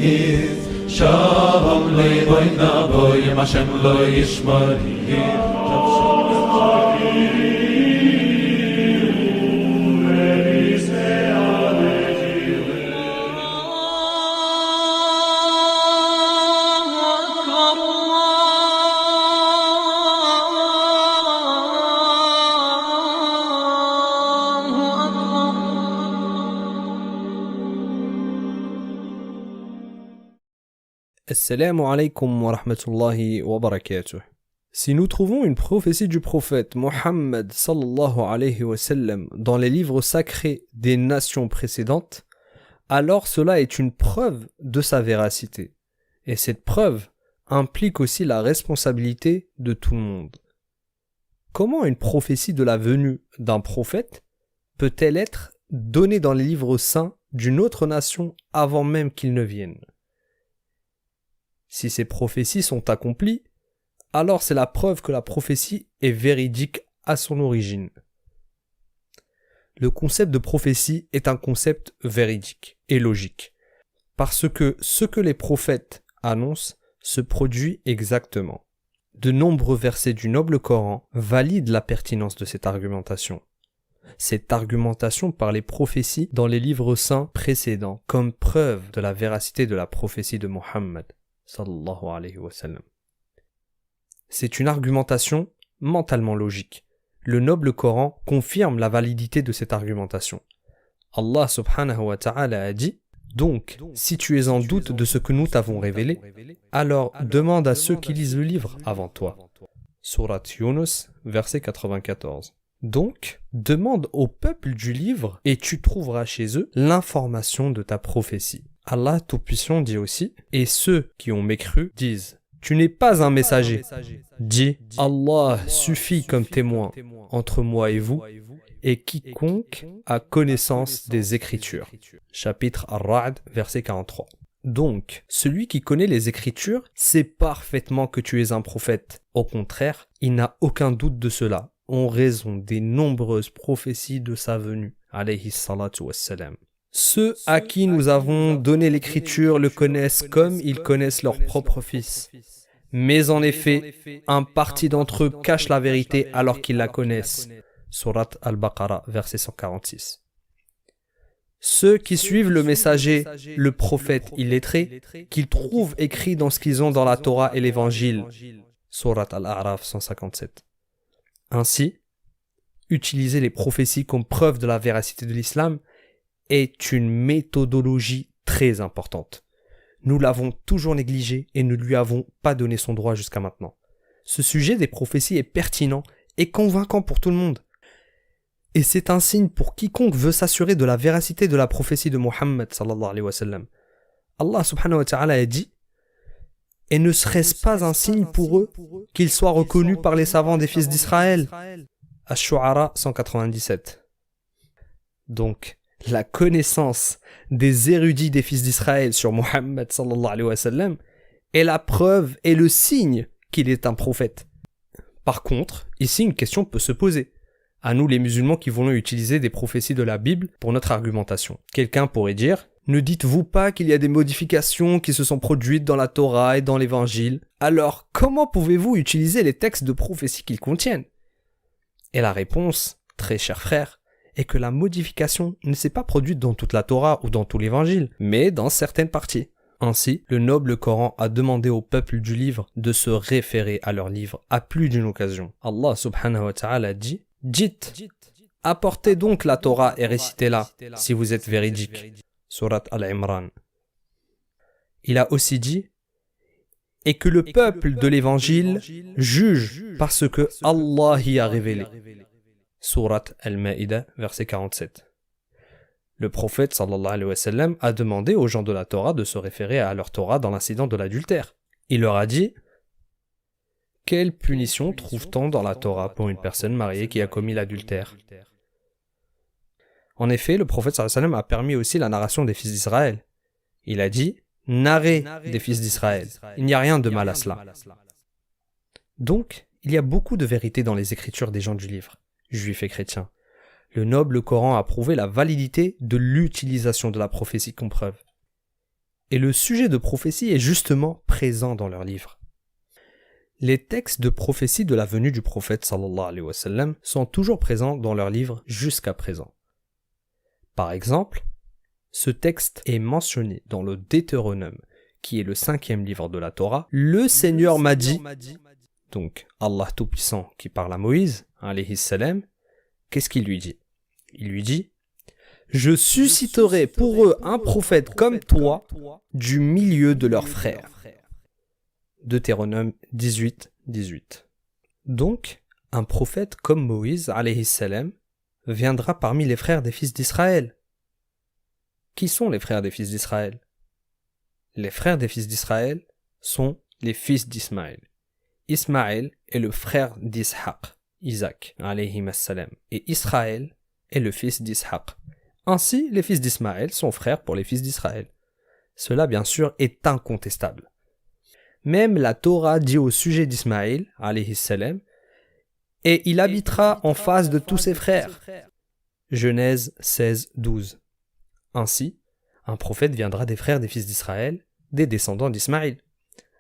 Shalom leiboy naboy Hashem lo yishmari Assalamu alaikum wa rahmatullahi wa barakatuh. Si nous trouvons une prophétie du prophète Mohammed sallallahu alayhi wa sallam dans les livres sacrés des nations précédentes, alors cela est une preuve de sa véracité. Et cette preuve implique aussi la responsabilité de tout le monde. Comment une prophétie de la venue d'un prophète peut-elle être donnée dans les livres saints d'une autre nation avant même qu'il ne vienne ? Si ces prophéties sont accomplies, alors c'est la preuve que la prophétie est véridique à son origine. Le concept de prophétie est un concept véridique et logique, parce que ce que les prophètes annoncent se produit exactement. De nombreux versets du noble Coran valident la pertinence de cette argumentation. Cette argumentation par les prophéties dans les livres saints précédents comme preuve de la véracité de la prophétie de Mohammed. Sallallahu alayhi wa sallam. C'est une argumentation mentalement logique. Le noble Coran confirme la validité de cette argumentation. Allah subhanahu wa ta'ala a dit « Donc, si tu es en doute de ce que nous t'avons révélé, alors demande à ceux qui lisent le livre avant toi. » Surat Yunus, verset 94. Donc, demande au peuple du livre et tu trouveras chez eux l'information de ta prophétie. Allah Tout-Puissant dit aussi, et ceux qui ont mécru disent, tu n'es pas un messager. Dis, Allah suffit comme témoin entre moi et vous, et quiconque a connaissance des Écritures. Chapitre Ar-Ra'd, verset 43. Donc, celui qui connaît les Écritures sait parfaitement que tu es un prophète. Au contraire, il n'a aucun doute de cela, en raison des nombreuses prophéties de sa venue, alayhi salatu wassalam. Ceux à qui nous avons donné l'écriture le connaissent comme ils connaissent leur propre fils. Mais en effet, un parti d'entre eux cache la vérité alors qu'ils la connaissent. Surat Al-Baqarah, verset 146. Ceux qui suivent le messager, le prophète illettré, qu'ils trouvent écrit dans ce qu'ils ont dans la Torah et l'Évangile. Surat Al-A'raf, 157. Ainsi, utiliser les prophéties comme preuve de la véracité de l'islam est une méthodologie très importante. Nous l'avons toujours négligé et ne lui avons pas donné son droit jusqu'à maintenant. Ce sujet des prophéties est pertinent et convaincant pour tout le monde. Et c'est un signe pour quiconque veut s'assurer de la véracité de la prophétie de Mohammed sallallahu alayhi wa sallam. Allah subhanahu wa ta'ala a dit « Et ne serait-ce pas un signe pour eux qu'ils soient reconnus par les savants des fils d'Israël » Ash-Shu'ara 197. Donc, la connaissance des érudits des fils d'Israël sur Mohammed sallallahu alayhi wa sallam est la preuve et le signe qu'il est un prophète. Par contre, ici une question peut se poser. À nous les musulmans qui voulons utiliser des prophéties de la Bible pour notre argumentation. Quelqu'un pourrait dire « Ne dites-vous pas qu'il y a des modifications qui se sont produites dans la Torah et dans l'Évangile? Alors, comment pouvez-vous utiliser les textes de prophétie qu'ils contiennent ?» Et la réponse, très cher frère, est que la modification ne s'est pas produite dans toute la Torah ou dans tout l'Évangile, mais dans certaines parties. Ainsi, le noble Coran a demandé au peuple du livre de se référer à leur livre à plus d'une occasion. Allah subhanahu wa ta'ala dit « Dites, apportez donc la Torah et récitez-la, si vous êtes véridique. » Surat Al-Imran. Il a aussi dit « Et que le peuple de l'Évangile juge parce que Allah y a révélé. » Surat Al-Ma'idah, verset 47. Le prophète sallallahu alayhi wa sallam a demandé aux gens de la Torah de se référer à leur Torah dans l'incident de l'adultère. Il leur a dit « Quelle punition trouve-t-on dans la Torah pour une personne mariée qui a commis l'adultère ?» En effet, le prophète sallallahu alayhi wa sallam a permis aussi la narration des fils d'Israël. Il a dit « Narrez des fils d'Israël. Il n'y a rien de mal à cela. » Donc, il y a beaucoup de vérité dans les écritures des gens du livre, juifs et chrétiens. Le noble Coran a prouvé la validité de l'utilisation de la prophétie comme preuve. Et le sujet de prophétie est justement présent dans leurs livres. Les textes de prophétie de la venue du prophète sallallahu alayhi wa sallam sont toujours présents dans leurs livres jusqu'à présent. Par exemple, ce texte est mentionné dans le Deutéronome, qui est le 5e livre de la Torah. Le Seigneur m'a dit, donc Allah Tout-Puissant qui parle à Moïse, alayhi salam, qu'est-ce qu'il lui dit? Il lui dit, je susciterai pour eux un prophète comme toi du milieu de leurs frères. Deutéronome 18, 18. Donc, un prophète comme Moïse, alayhi salam, viendra parmi les frères des fils d'Israël. Qui sont les frères des fils d'Israël? Les frères des fils d'Israël sont les fils d'Ismaël. Ismaël est le frère d'Ishaq, Isaac, alayhi salam, et Israël est le fils d'Ishaq. Ainsi, les fils d'Ismaël sont frères pour les fils d'Israël. Cela, bien sûr, est incontestable. Même la Torah dit au sujet d'Ismaël, alayhi salam, et il habitera en face de tous ses frères. Genèse 16, 12. Ainsi, un prophète viendra des frères des fils d'Israël, des descendants d'Ismaël.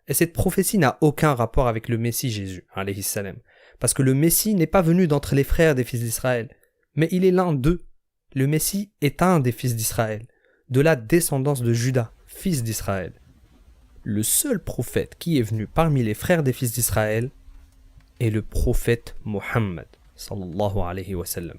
Et cette prophétie n'a aucun rapport avec le Messie Jésus, alayhi salam, parce que le Messie n'est pas venu d'entre les frères des fils d'Israël, mais il est l'un d'eux. Le Messie est un des fils d'Israël, de la descendance de Juda, fils d'Israël. Le seul prophète qui est venu parmi les frères des fils d'Israël est le prophète Mohammed, sallallahu alayhi wa sallam.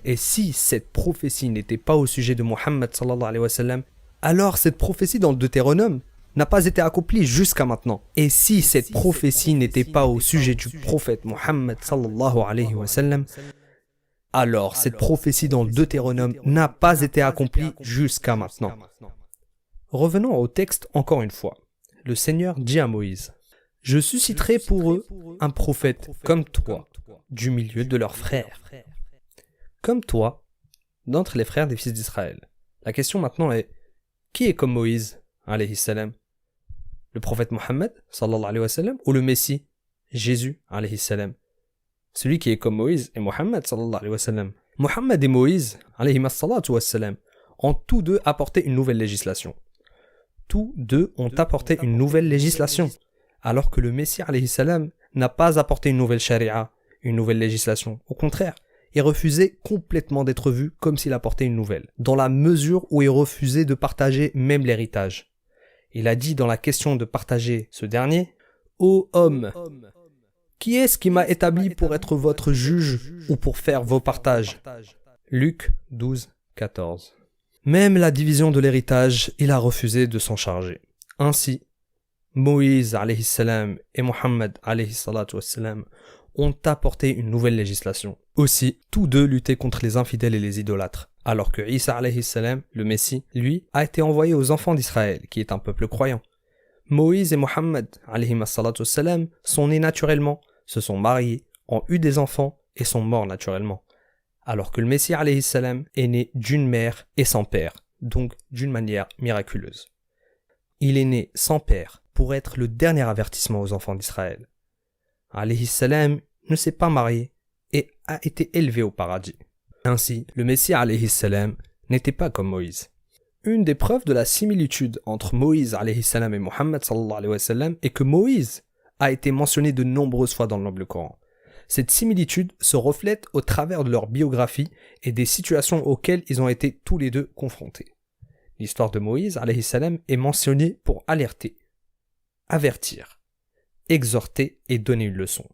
Et si cette prophétie n'était pas au sujet de Mohammed, sallallahu alayhi wa sallam, alors cette prophétie dans le Deutéronome n'a pas été accomplie jusqu'à maintenant. Et si cette prophétie n'était pas au sujet du prophète Mohammed, sallallahu alayhi wa sallam, alors cette prophétie dans le Deutéronome n'a pas été accomplie jusqu'à maintenant. Revenons au texte encore une fois. Le Seigneur dit à Moïse, « Je susciterai pour eux un prophète comme toi, du milieu de leurs frères. » Comme toi, d'entre les frères des fils d'Israël. La question maintenant est, qui est comme Moïse, alayhi salam? Le prophète Mohammed, sallallahu alayhi wa sallam, ou le Messie, Jésus, alayhi salam? Celui qui est comme Moïse est Mohammed, sallallahu alayhi wa sallam. Mohammed et Moïse, alayhi salatu wa sallam, ont tous deux apporté une nouvelle législation. Tous deux ont apporté une nouvelle législation, alors que le Messie, alayhi salam, n'a pas apporté une nouvelle charia, une nouvelle législation. Au contraire, il refusait complètement d'être vu comme s'il apportait une nouvelle, dans la mesure où il refusait de partager même l'héritage. Il a dit dans la question de partager ce dernier, « Ô homme, qui est-ce qui m'a établi pour être votre juge ou pour faire vos partages ?» Luc 12, 14. Même la division de l'héritage, il a refusé de s'en charger. Ainsi, Moïse alayhi salam et Mohammed alayhi salatu wassalam ont apporté une nouvelle législation. Aussi, tous deux luttaient contre les infidèles et les idolâtres, alors que Isa alayhi salam, le Messie, lui, a été envoyé aux enfants d'Israël, qui est un peuple croyant. Moïse et Mohammed alayhi salatu wassalam sont nés naturellement, se sont mariés, ont eu des enfants et sont morts naturellement. Alors que le Messie alayhi salam est né d'une mère et sans père, donc d'une manière miraculeuse. Il est né sans père pour être le dernier avertissement aux enfants d'Israël. Alayhi salam ne s'est pas marié et a été élevé au paradis. Ainsi, le Messie alayhi salam n'était pas comme Moïse. Une des preuves de la similitude entre Moïse alayhi salam et Mohammed sallallahu alayhi wa sallam est que Moïse a été mentionné de nombreuses fois dans le noble Coran. Cette similitude se reflète au travers de leur biographie et des situations auxquelles ils ont été tous les deux confrontés. L'histoire de Moïse alayhi salam est mentionnée pour alerter, avertir, exhorter et donner une leçon.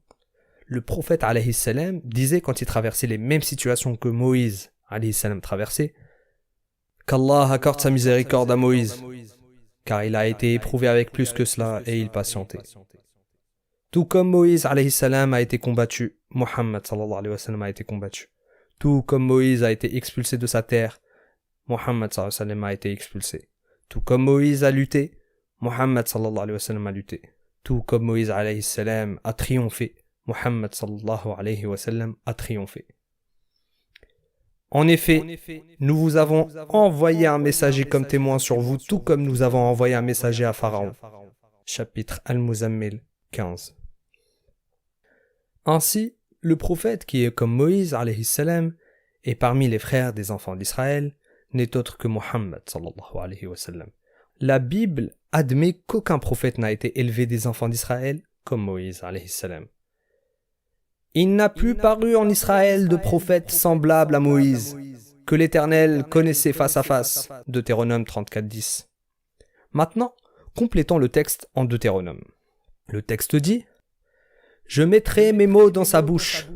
Le prophète alayhi salam disait quand il traversait les mêmes situations que Moïse alayhi salam traversait, qu'Allah accorde sa miséricorde à Moïse, car il a été éprouvé avec plus que cela et il patientait. Tout comme Moïse alayhi salam a été combattu, Mohammed sallallahu alayhi wa sallam a été combattu. Tout comme Moïse a été expulsé de sa terre, Mohammed sallallahu alayhi wa sallam a été expulsé. Tout comme Moïse a lutté, Mohammed sallallahu alayhi wa sallam a lutté. Tout comme Moïse alayhi salam a triomphé, Mohammed sallallahu alayhi wa sallam a triomphé. En effet, nous vous avons envoyé un messager comme témoin sur vous, tout comme nous avons envoyé un messager à Pharaon. Chapitre Al-Muzammil 15. Ainsi, le prophète qui est comme Moïse alayhi salam et parmi les frères des enfants d'Israël n'est autre que Mohammed sallallahu alayhi wa sallam. La Bible admet qu'aucun prophète n'a été élevé des enfants d'Israël comme Moïse alayhi salam. Il n'a plus paru en Israël de prophète semblable à Moïse, que l'Éternel connaissait face à face. Deutéronome 34:10. Maintenant, complétons le texte en Deutéronome. Le texte dit « Je mettrai mes mots dans sa bouche ».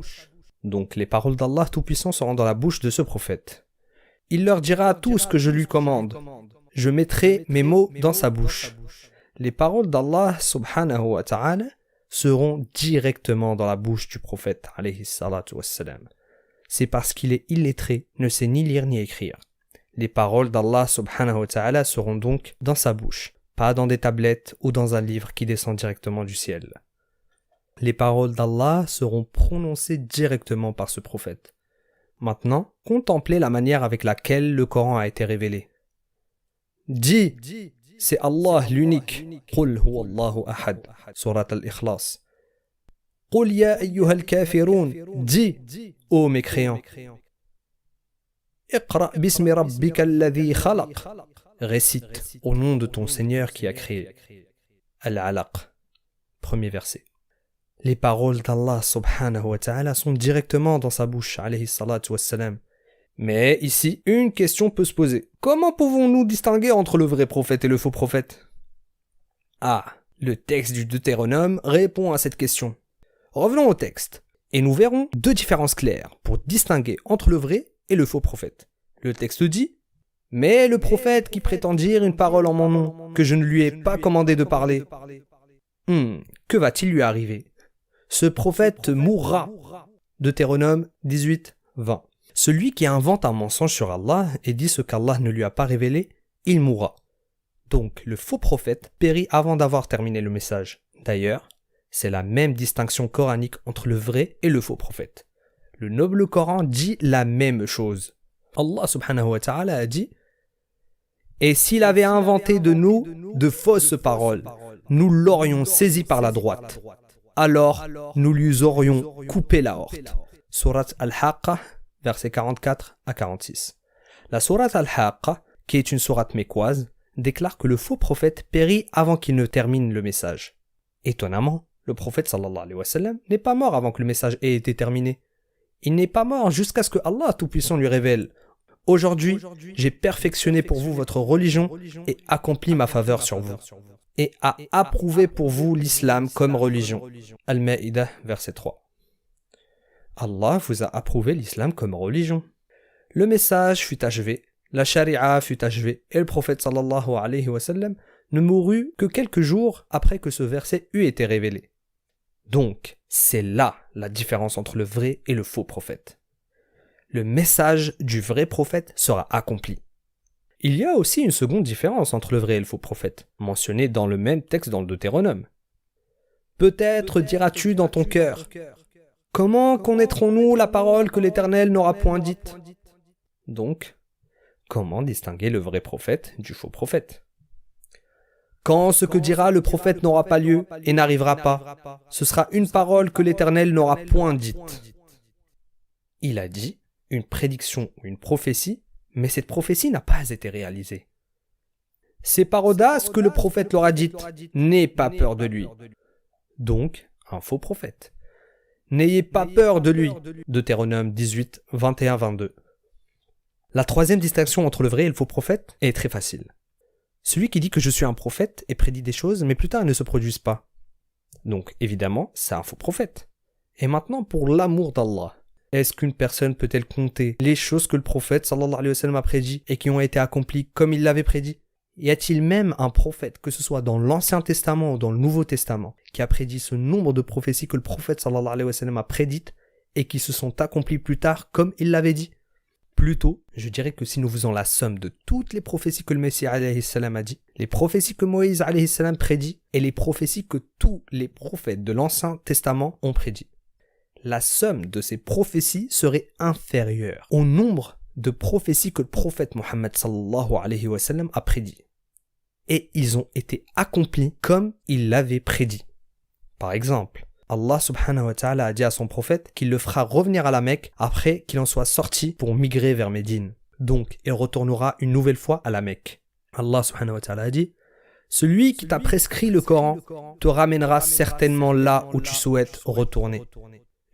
Donc les paroles d'Allah Tout-Puissant seront dans la bouche de ce prophète. Il leur dira tout ce que je lui commande. Je mettrai mes mots dans sa bouche. Les paroles d'Allah subhanahu wa ta'ala seront directement dans la bouche du prophète alayhi salatu wassalam. C'est parce qu'il est illettré, ne sait ni lire ni écrire. Les paroles d'Allah subhanahu wa ta'ala seront donc dans sa bouche, pas dans des tablettes ou dans un livre qui descend directement du ciel. Les paroles d'Allah seront prononcées directement par ce prophète. Maintenant, contemplez la manière avec laquelle le Coran a été révélé. Dis, c'est Allah l'unique. Qul huwa Allahu ahad. Surat al-Ikhlas. Qul ya ayyuhal kafirun. Dis, ô mécréants. Iqra bismi rabbika alladhi khalaq. Récite au nom de ton Seigneur qui a créé. Al-Alaq. Premier verset. Les paroles d'Allah subhanahu wa ta'ala sont directement dans sa bouche, alayhi salatu wassalam. Mais ici, une question peut se poser. Comment pouvons-nous distinguer entre le vrai prophète et le faux prophète? Ah, le texte du Deutéronome répond à cette question. Revenons au texte, et nous verrons deux différences claires pour distinguer entre le vrai et le faux prophète. Le texte dit « Mais le prophète qui prétend dire une parole en mon nom, que je ne lui ai pas commandé de parler, que va-t-il lui arriver? Ce prophète mourra. » Deutéronome 18, 20. Celui qui invente un mensonge sur Allah et dit ce qu'Allah ne lui a pas révélé, il mourra. Donc le faux prophète périt avant d'avoir terminé le message. D'ailleurs, c'est la même distinction coranique entre le vrai et le faux prophète. Le noble Coran dit la même chose. Allah subhanahu wa ta'ala a dit « Et s'il avait inventé de nous de fausses paroles, nous l'aurions saisi par la droite. Alors nous lui aurions coupé la horte. » Surat Al-Haqqa, versets 44 à 46. La sourate Al-Haqqa, qui est une sourate mécoise, déclare que le faux prophète périt avant qu'il ne termine le message. Étonnamment, le prophète sallallahu alayhi wa sallam n'est pas mort avant que le message ait été terminé. Il n'est pas mort jusqu'à ce que Allah Tout-Puissant lui révèle « Aujourd'hui, j'ai perfectionné pour vous votre religion et accompli ma faveur sur vous. Et a approuvé pour vous l'islam comme religion. » Al-Ma'idah, verset 3. Allah vous a approuvé l'islam comme religion. Le message fut achevé, la charia fut achevée et le prophète sallallahu alayhi wa sallam ne mourut que quelques jours après que ce verset eut été révélé. Donc, c'est là la différence entre le vrai et le faux prophète. Le message du vrai prophète sera accompli. Il y a aussi une seconde différence entre le vrai et le faux prophète, mentionnée dans le même texte dans le Deutéronome. Peut-être diras-tu dans ton cœur, comment connaîtrons-nous la parole que l'Éternel n'aura point dite? Donc, comment distinguer le vrai prophète du faux prophète? Quand ce que dira le prophète n'aura pas lieu et n'arrivera pas, ce sera une parole que l'Éternel n'aura point dite. Il a dit une prédiction ou une prophétie, mais cette prophétie n'a pas été réalisée. C'est par audace que le prophète l'aura dite, n'aie pas peur de lui. Donc, un faux prophète. N'ayez pas peur de lui. Deutéronome 18, 21-22. La troisième distinction entre le vrai et le faux prophète est très facile. Celui qui dit que je suis un prophète et prédit des choses, mais plus tard elles ne se produisent pas. Donc, évidemment, c'est un faux prophète. Et maintenant, pour l'amour d'Allah, est-ce qu'une personne peut-elle compter les choses que le prophète sallallahu alayhi wa sallam a prédit et qui ont été accomplies comme il l'avait prédit? Y a-t-il même un prophète, que ce soit dans l'Ancien Testament ou dans le Nouveau Testament, qui a prédit ce nombre de prophéties que le prophète sallallahu alayhi wa sallam a prédites et qui se sont accomplies plus tard comme il l'avait dit? Plutôt, je dirais que si nous faisons la somme de toutes les prophéties que le Messie alayhi salam a dit, les prophéties que Moïse alayhi salam prédit et les prophéties que tous les prophètes de l'Ancien Testament ont prédit, la somme de ces prophéties serait inférieure au nombre de prophéties que le prophète Mohammed sallallahu alayhi wa sallam a prédit. Et ils ont été accomplis comme il l'avait prédit. Par exemple, Allah subhanahu wa ta'ala a dit à son prophète qu'il le fera revenir à la Mecque après qu'il en soit sorti pour migrer vers Médine. Donc, il retournera une nouvelle fois à la Mecque. Allah subhanahu wa ta'ala a dit: celui qui t'a prescrit le Coran te ramènera certainement là où tu souhaites retourner.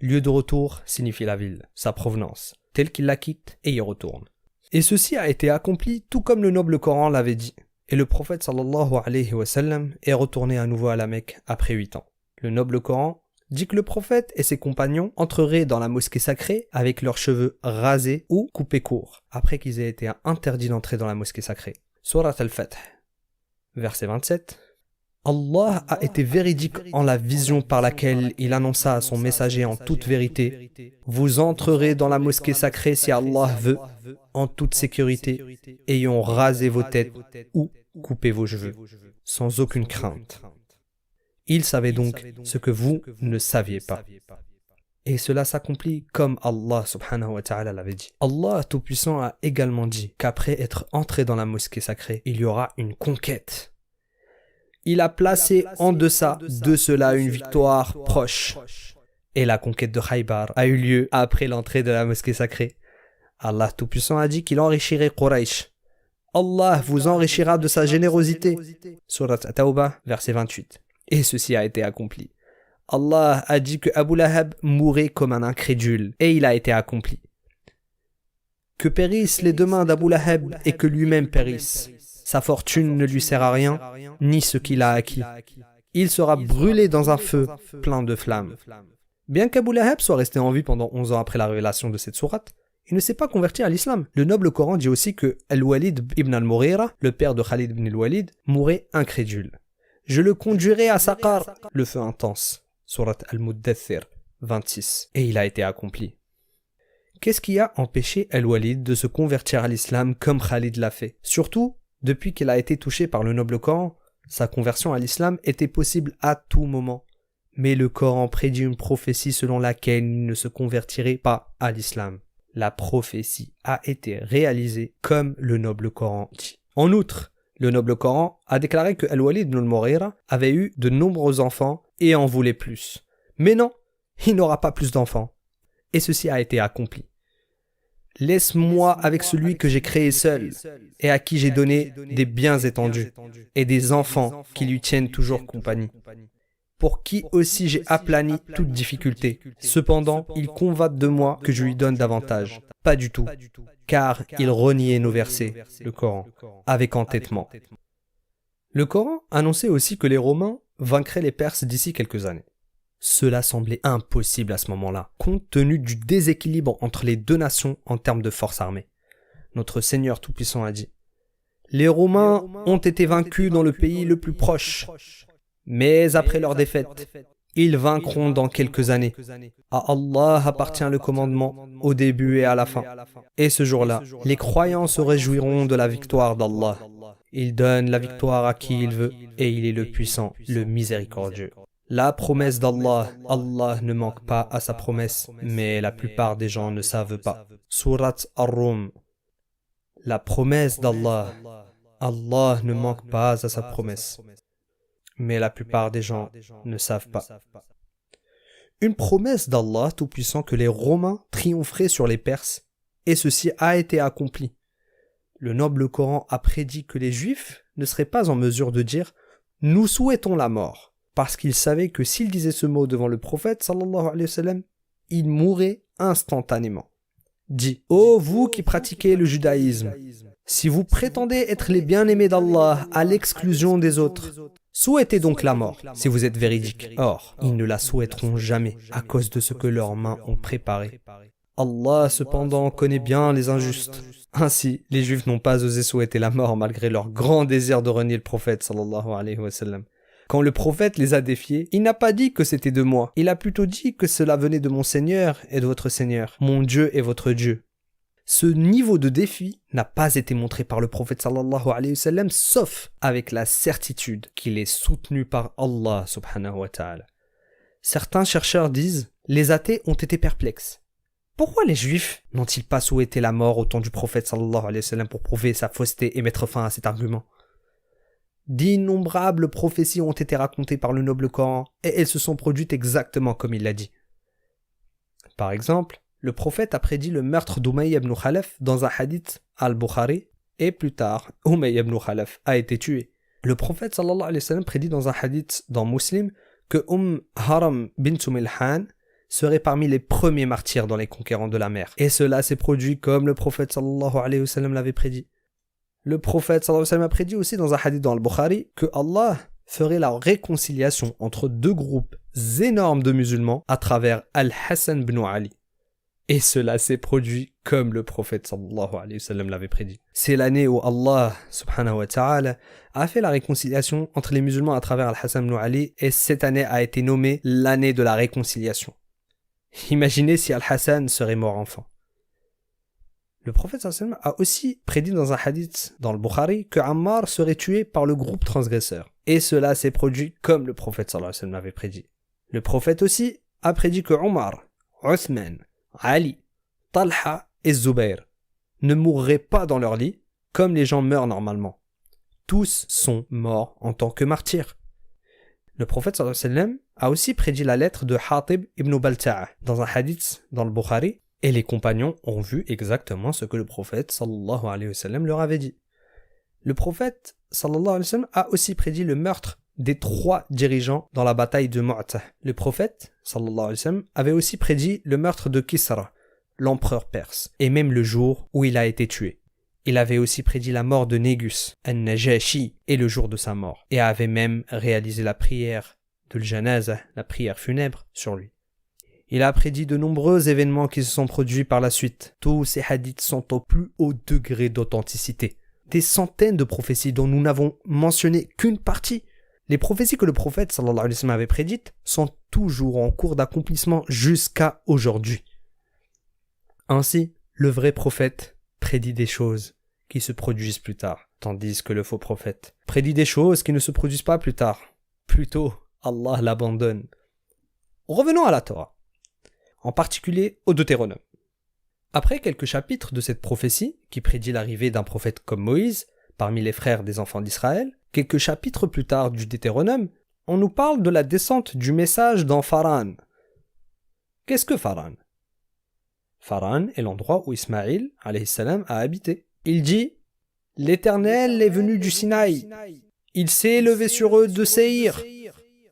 Lieu de retour signifie la ville, sa provenance, tel qu'il la quitte et y retourne. Et ceci a été accompli tout comme le noble Coran l'avait dit. Et le prophète sallallahu alayhi wa sallam est retourné à nouveau à la Mecque après 8 ans. Le noble Coran dit que le prophète et ses compagnons entreraient dans la mosquée sacrée avec leurs cheveux rasés ou coupés courts, après qu'ils aient été interdits d'entrer dans la mosquée sacrée. Surat al-Fath, verset 27. Allah a été véridique en la vision par laquelle il annonça à son messager en toute vérité: vous entrerez dans la mosquée sacrée si Allah veut, en toute sécurité, ayant rasé vos têtes ou coupé vos cheveux, sans aucune crainte. Il savait donc ce que vous ne saviez pas. Et cela s'accomplit comme Allah subhanahu wa ta'ala l'avait dit. Allah Tout-Puissant a également dit qu'après être entré dans la mosquée sacrée, il y aura une conquête. Il a placé en deçà de cela une victoire proche. Et la conquête de Khaybar a eu lieu après l'entrée de la mosquée sacrée. Allah Tout-Puissant a dit qu'il enrichirait Quraysh. Allah vous enrichira de sa générosité. Surat At-Tawbah, verset 28. Et ceci a été accompli. Allah a dit que Abu Lahab mourrait comme un incrédule. Et il a été accompli. Que périssent les deux mains d'Abu Lahab et que lui-même périsse. Sa fortune ne lui sert à rien, ni ce qu'il a acquis. Il sera brûlé dans un feu plein de flammes. Bien qu'Abu Lahab soit resté en vie pendant 11 ans après la révélation de cette sourate, il ne s'est pas converti à l'islam. Le noble Coran dit aussi que Al-Walid ibn al-Mughira, le père de Khalid ibn al-Walid, mourait incrédule. Je le conduirai à Saqar, le feu intense. Surat Al-Muddathir, 26. Et il a été accompli. Qu'est-ce qui a empêché Al-Walid de se convertir à l'islam comme Khalid l'a fait? Surtout, depuis qu'il a été touché par le noble Coran, sa conversion à l'islam était possible à tout moment. Mais le Coran prédit une prophétie selon laquelle il ne se convertirait pas à l'islam. La prophétie a été réalisée comme le noble Coran dit. En outre, le noble Coran a déclaré que Al-Walid ibn al-Mughira avait eu de nombreux enfants et en voulait plus. Mais non, il n'aura pas plus d'enfants. Et ceci a été accompli. Laisse-moi avec celui que j'ai créé seul et à qui j'ai donné des biens étendus et des enfants qui lui tiennent toujours compagnie, pour qui aussi j'ai aplani toute difficulté. Cependant, il convoite de moi que je lui donne davantage. Pas du tout, car il reniait nos versets, le Coran, avec entêtement. Le Coran annonçait aussi que les Romains vaincraient les Perses d'ici quelques années. Cela semblait impossible à ce moment-là, compte tenu du déséquilibre entre les deux nations en termes de force armée. Notre Seigneur Tout-Puissant a dit: les Romains ont été vaincus dans le pays le plus proche, mais après leur défaite, ils vaincront dans quelques années. À Allah appartient le commandement au début et à la fin. Et ce jour-là, les croyants se réjouiront de la victoire d'Allah. Il donne la victoire à qui il veut et il est le puissant, le miséricordieux. La promesse d'Allah, Allah ne manque pas à sa promesse, mais la plupart des gens ne savent pas. Surat Ar-Rum. La promesse d'Allah, Allah ne manque pas à sa promesse, mais la plupart des gens ne savent pas. Une promesse d'Allah Tout-Puissant que les Romains triompheraient sur les Perses, et ceci a été accompli. Le noble Coran a prédit que les Juifs ne seraient pas en mesure de dire « Nous souhaitons la mort », parce qu'ils savaient que s'ils disaient ce mot devant le prophète sallallahu alayhi wa sallam, ils mourraient instantanément. Dit: ô vous qui pratiquez le judaïsme, si vous prétendez être les bien-aimés d'Allah à l'exclusion des autres, souhaitez donc la mort si vous êtes véridiques. Or, ils ne la souhaiteront jamais à cause de ce que leurs mains ont préparé. Allah cependant connaît bien les injustes. Ainsi, les Juifs n'ont pas osé souhaiter la mort malgré leur grand désir de renier le prophète sallallahu alayhi wa sallam. Quand le prophète les a défiés, il n'a pas dit que c'était de moi. Il a plutôt dit que cela venait de mon Seigneur et de votre Seigneur, mon Dieu et votre Dieu. Ce niveau de défi n'a pas été montré par le prophète sallallahu alayhi wa sallam, sauf avec la certitude qu'il est soutenu par Allah subhanahu wa ta'ala. Certains chercheurs disent: les athées ont été perplexes. Pourquoi les Juifs n'ont-ils pas souhaité la mort au temps du prophète sallallahu alayhi wa sallam pour prouver sa fausseté et mettre fin à cet argument? D'innombrables prophéties ont été racontées par le noble Coran et elles se sont produites exactement comme il l'a dit. Par exemple, le prophète a prédit le meurtre d'Umayya ibn Khalaf dans un hadith al-Bukhari et plus tard, Umayya ibn Khalaf a été tué. Le prophète sallallahu alayhi wa sallam prédit dans un hadith dans Muslim que Haram bint Milhan serait parmi les premiers martyrs dans les conquérants de la mer. Et cela s'est produit comme le prophète sallallahu alayhi wa sallam l'avait prédit. Le prophète sallallahu alayhi wa sallam a prédit aussi dans un hadith dans le Bukhari que Allah ferait la réconciliation entre deux groupes énormes de musulmans à travers Al-Hassan ibn Ali. Et cela s'est produit comme le prophète sallallahu alayhi wa sallam l'avait prédit. C'est l'année où Allah subhanahu wa ta'ala a fait la réconciliation entre les musulmans à travers Al-Hassan ibn Ali, et cette année a été nommée l'année de la réconciliation. Imaginez si Al-Hassan serait mort enfant. Le prophète sallallahu alayhi wa sallam a aussi prédit dans un hadith dans le Bukhari que Ammar serait tué par le groupe transgresseur. Et cela s'est produit comme le prophète sallallahu alayhi wa sallam l'avait prédit. Le prophète aussi a prédit que Omar, Othman, Ali, Talha et Zubair ne mourraient pas dans leur lit comme les gens meurent normalement. Tous sont morts en tant que martyrs. Le prophète sallallahu alayhi wa sallam a aussi prédit la lettre de Hatib ibn Balta'a dans un hadith dans le Bukhari, et les compagnons ont vu exactement ce que le prophète sallallahu alayhi wa sallam leur avait dit. Le prophète sallallahu alayhi wa sallam a aussi prédit le meurtre des 3 dirigeants dans la bataille de Mu'tah. Le prophète sallallahu alayhi wa sallam avait aussi prédit le meurtre de Kisra, l'empereur perse, et même le jour où il a été tué. Il avait aussi prédit la mort de Négus, An-Najashi, et le jour de sa mort, et avait même réalisé la prière de l'Janaza, la prière funèbre, sur lui. Il a prédit de nombreux événements qui se sont produits par la suite. Tous ces hadiths sont au plus haut degré d'authenticité. Des centaines de prophéties dont nous n'avons mentionné qu'une partie. Les prophéties que le prophète sallallahu alayhi wa sallam avait prédites sont toujours en cours d'accomplissement jusqu'à aujourd'hui. Ainsi, le vrai prophète prédit des choses qui se produisent plus tard, tandis que le faux prophète prédit des choses qui ne se produisent pas plus tard. Plutôt, Allah l'abandonne. Revenons à la Torah, en particulier au Deutéronome. Après quelques chapitres de cette prophétie, qui prédit l'arrivée d'un prophète comme Moïse, parmi les frères des enfants d'Israël, quelques chapitres plus tard du Deutéronome, on nous parle de la descente du message dans Pharan. Qu'est-ce que Pharan? Pharan est l'endroit où Ismaïl alayhi salam a habité. Il dit « L'Éternel est venu du Sinaï. Il s'est élevé sur eux de Séhir.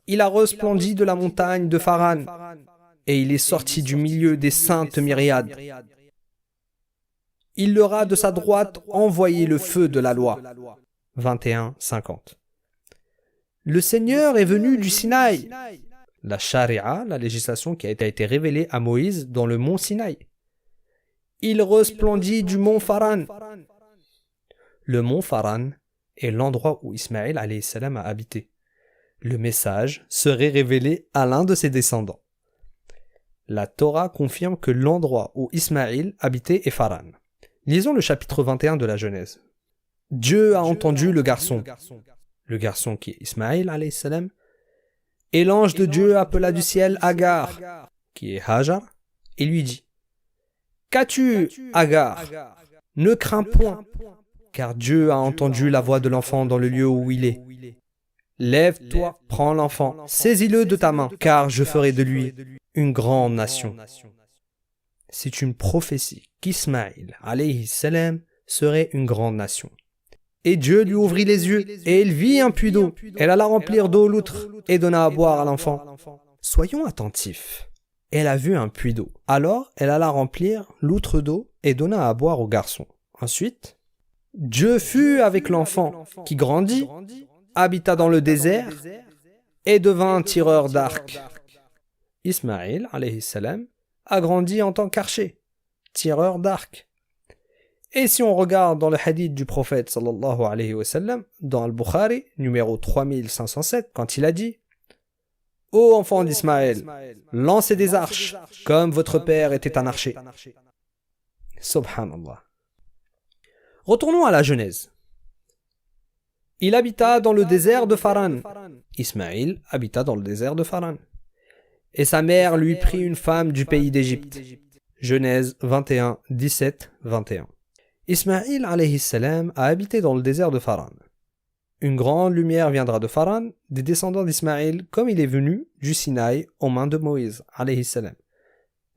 Il a resplendi de la montagne de Pharan. Et il est sorti du milieu des saintes myriades. Il leur a de sa droite envoyé le feu de la loi. » 21-50. Le Seigneur est venu du Sinaï. La charia, la législation qui a été révélée à Moïse dans le mont Sinaï. Il resplendit du mont Pharan. Le mont Pharan est l'endroit où Ismaël alayhi salam a habité. Le message serait révélé à l'un de ses descendants. La Torah confirme que l'endroit où Ismaël habitait est Pharan. Lisons le chapitre 21 de la Genèse. Dieu a entendu le garçon qui est Ismaël alayhi salam, et l'ange de Dieu appela du ciel Agar, qui est Hajar, et lui dit: Qu'as-tu, Agar? Ne crains point, car Dieu a entendu la voix de l'enfant dans le lieu où il est. Lève-toi, prends l'enfant, saisis-le de ta main, car je ferai de lui une grande nation. C'est une prophétie qu'Ismaël alayhi salam serait une grande nation. Et Dieu lui ouvrit les yeux, et il vit un puits d'eau. Elle alla remplir d'eau l'outre, et donna à boire à l'enfant. Soyons attentifs. Elle a vu un puits d'eau. Alors, elle alla remplir l'outre d'eau, et donna à boire au garçon. Ensuite, Dieu fut avec l'enfant, qui grandit, habita dans le désert, et devint un tireur d'arc. Ismaël, alayhi salam, a grandi en tant qu'archer, tireur d'arc. Et si on regarde dans le hadith du prophète sallallahu alayhi wa sallam, dans Al-Bukhari, numéro 3507, quand il a dit: Ô enfants d'Ismaël, lancez des arches, comme votre père était un archer. Subhanallah. Retournons à la Genèse. Il habita dans le désert de Pharan. Ismaël habita dans le désert de Pharan. Et sa mère lui prit une femme du pays d'Égypte. Genèse 21, 17, 21. Ismaël alayhi salam a habité dans le désert de Pharan. Une grande lumière viendra de Pharan, des descendants d'Ismaël, comme il est venu du Sinaï aux mains de Moïse alayhi salam.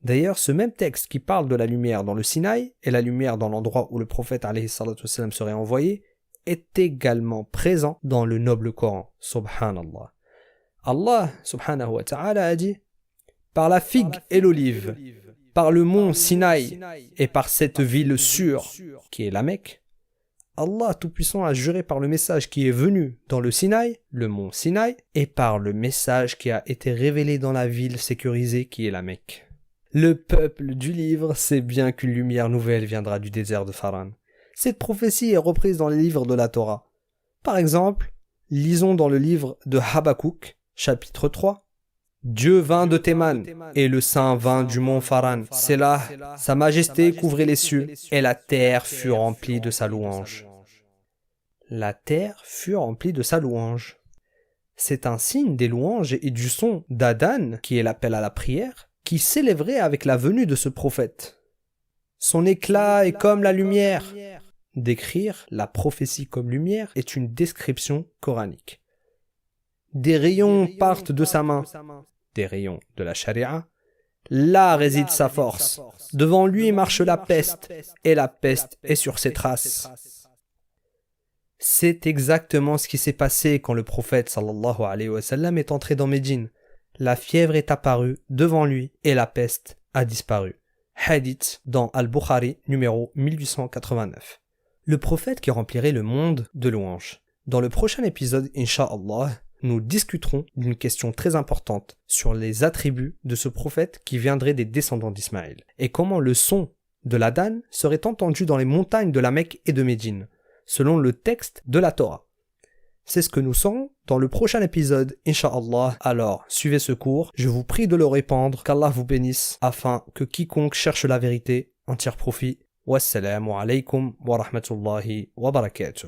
D'ailleurs, ce même texte qui parle de la lumière dans le Sinaï et la lumière dans l'endroit où le prophète alayhi salatu wassalam serait envoyé est également présent dans le noble Coran. Subhanallah. Allah subhanahu wa ta'ala a dit: par la figue et l'olive, par le mont Sinaï et par cette ville sûre qui est la Mecque, Allah Tout-Puissant a juré par le message qui est venu dans le Sinaï, le mont Sinaï, et par le message qui a été révélé dans la ville sécurisée qui est la Mecque. Le peuple du livre sait bien qu'une lumière nouvelle viendra du désert de Faran. Cette prophétie est reprise dans les livres de la Torah. Par exemple, lisons dans le livre de Habakkuk, chapitre 3. Dieu vint de Théman, et le Saint vint du mont Faran. C'est là, sa majesté couvrait les cieux, et la terre fut remplie de sa louange. La terre fut remplie de sa louange. C'est un signe des louanges et du son d'Adan, qui est l'appel à la prière, qui s'élèverait avec la venue de ce prophète. Son éclat est comme la lumière. Décrire la prophétie comme lumière est une description coranique. Des rayons partent de sa main, des rayons de la charia. Là réside sa force. Devant lui marche la peste, et la peste est sur ses traces. C'est exactement ce qui s'est passé quand le prophète sallallahu alayhi wa sallam est entré dans Médine. La fièvre est apparue devant lui et la peste a disparu. Hadith dans Al-Bukhari, numéro 1889. Le prophète qui remplirait le monde de louanges. Dans le prochain épisode, Inch'Allah, nous discuterons d'une question très importante sur les attributs de ce prophète qui viendrait des descendants d'Ismaël et comment le son de l'Adhan serait entendu dans les montagnes de la Mecque et de Médine, selon le texte de la Torah. C'est ce que nous saurons dans le prochain épisode, Inch'Allah. Alors, suivez ce cours, je vous prie de le répandre, qu'Allah vous bénisse, afin que quiconque cherche la vérité en tire profit. Wassalamu alaikum wa rahmatullahi wa barakatuh.